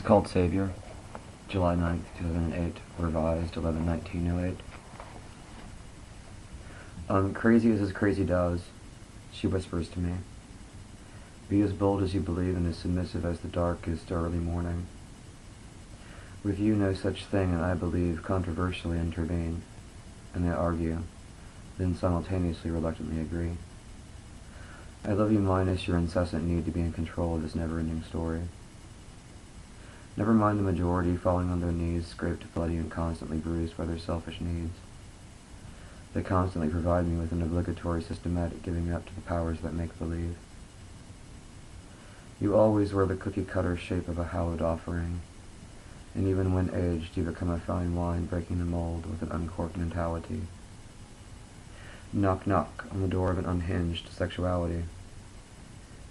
Called Savour, July 9th, 2008, revised 11/19/08. Crazy as crazy does, she whispers to me. Be as bold as you believe and as submissive as the dark is to early morning. With you no such thing, and I believe controversially intervene, and they argue, then simultaneously reluctantly agree. I love you minus your incessant need to be in control of this never-ending story. Never mind the majority falling on their knees, scraped, bloody, and constantly bruised by their selfish needs. They constantly provide me with an obligatory systematic giving up to the powers that make believe. You always were the cookie-cutter shape of a hallowed offering, and even when aged you become a fine wine breaking the mold with an uncorked mentality. Knock knock on the door of an unhinged sexuality.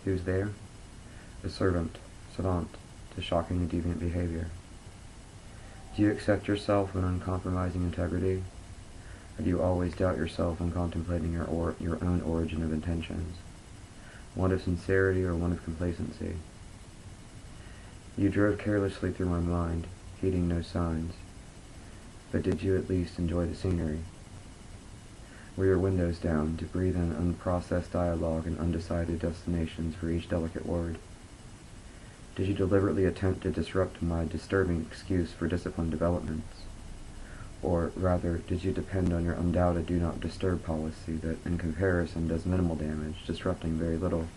Who's there? A servant, savant, to shockingly deviant behavior. Do you accept yourself with uncompromising integrity? Or do you always doubt yourself when contemplating your own origin of intentions? One of sincerity or one of complacency? You drove carelessly through my mind, heeding no signs. But did you at least enjoy the scenery? Were your windows down to breathe in unprocessed dialogue and undecided destinations for each delicate word? Did you deliberately attempt to disrupt my disturbing excuse for disciplined developments? Or, rather, did you depend on your undoubted do-not-disturb policy that, in comparison, does minimal damage, disrupting very little?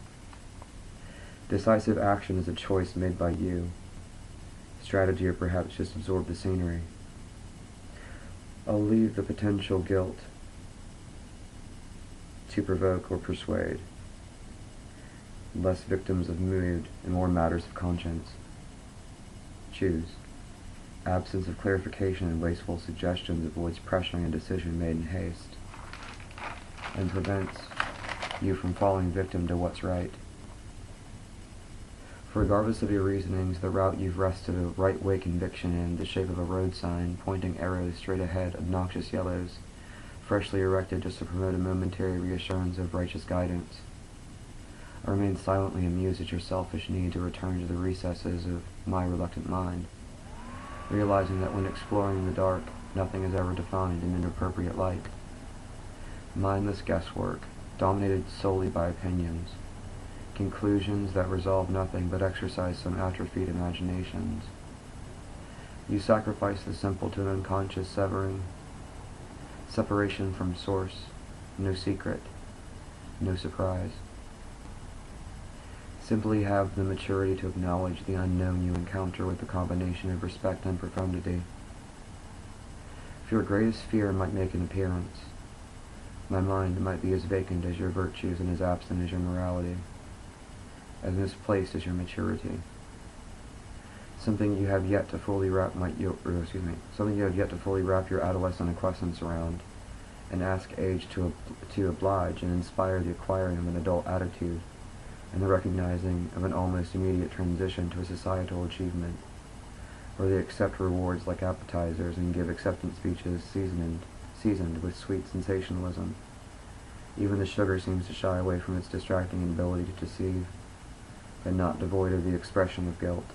Decisive action is a choice made by you. Strategy, or perhaps just absorb the scenery. I'll leave the potential guilt to provoke or persuade. Less victims of mood and more matters of conscience. Choose. Absence of clarification and wasteful suggestions avoids pressuring a decision made in haste, and prevents you from falling victim to what's right. For regardless of your reasonings, the route you've rested a right-way conviction in, the shape of a road sign, pointing arrows straight ahead, obnoxious yellows, freshly erected just to promote a momentary reassurance of righteous guidance. I remain silently amused at your selfish need to return to the recesses of my reluctant mind, realizing that when exploring in the dark, nothing is ever defined in an appropriate light. Mindless guesswork, dominated solely by opinions, conclusions that resolve nothing but exercise some atrophied imaginations. You sacrifice the simple to an unconscious separation from source, no secret, no surprise. Simply have the maturity to acknowledge the unknown you encounter with a combination of respect and profundity. If your greatest fear might make an appearance, my mind might be as vacant as your virtues and as absent as your morality, as misplaced as your maturity. Something you have yet to fully wrap your adolescent acquiescence around, and ask age to oblige and inspire the acquiring of an adult attitude, and the recognizing of an almost immediate transition to a societal achievement, where they accept rewards like appetizers and give acceptance speeches seasoned with sweet sensationalism. Even the sugar seems to shy away from its distracting ability to deceive, but not devoid of the expression of guilt.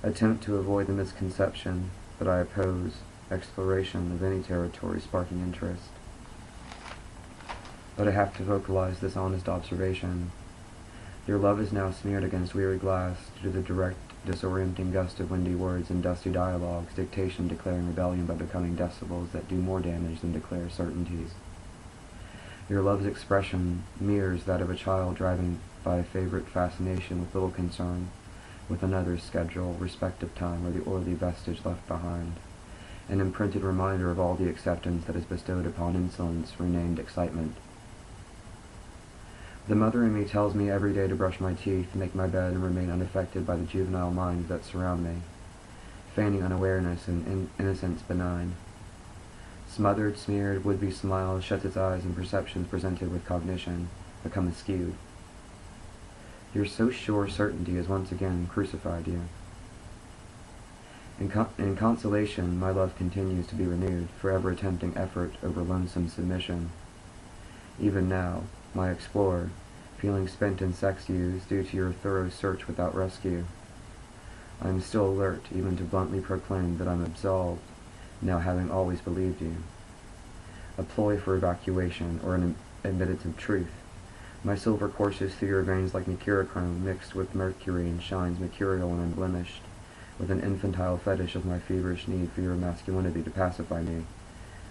Attempt to avoid the misconception that I oppose exploration of any territory sparking interest. But I have to vocalize this honest observation. Your love is now smeared against weary glass due to the direct, disorienting gust of windy words and dusty dialogues, dictation declaring rebellion by becoming decibels that do more damage than declare certainties. Your love's expression mirrors that of a child driving by a favorite fascination with little concern with another's schedule, respect of time, or the oily vestige left behind, an imprinted reminder of all the acceptance that is bestowed upon insolence, renamed excitement. The mother in me tells me every day to brush my teeth, make my bed, and remain unaffected by the juvenile minds that surround me, feigning unawareness and innocence benign. Smothered, smeared, would-be smiles shuts its eyes, and perceptions presented with cognition become askewed. Your so sure certainty has once again crucified you. In consolation, my love continues to be renewed, forever attempting effort over lonesome submission. Even now, my explorer, feeling spent in sex use due to your thorough search without rescue, I am still alert even to bluntly proclaim that I am absolved, now having always believed you. A ploy for evacuation, or an admittance of truth. My silver courses through your veins like mercurochrome, mixed with mercury, and shines mercurial and unblemished, with an infantile fetish of my feverish need for your masculinity to pacify me,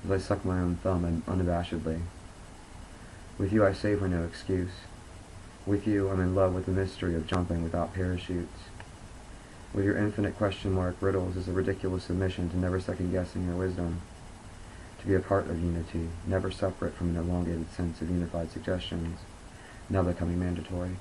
as I suck my own thumb and unabashedly. With you I savor no excuse. With you I'm in love with the mystery of jumping without parachutes. With your infinite question mark riddles is a ridiculous submission to never second-guessing your wisdom. To be a part of unity, never separate from an elongated sense of unified suggestions, now becoming mandatory.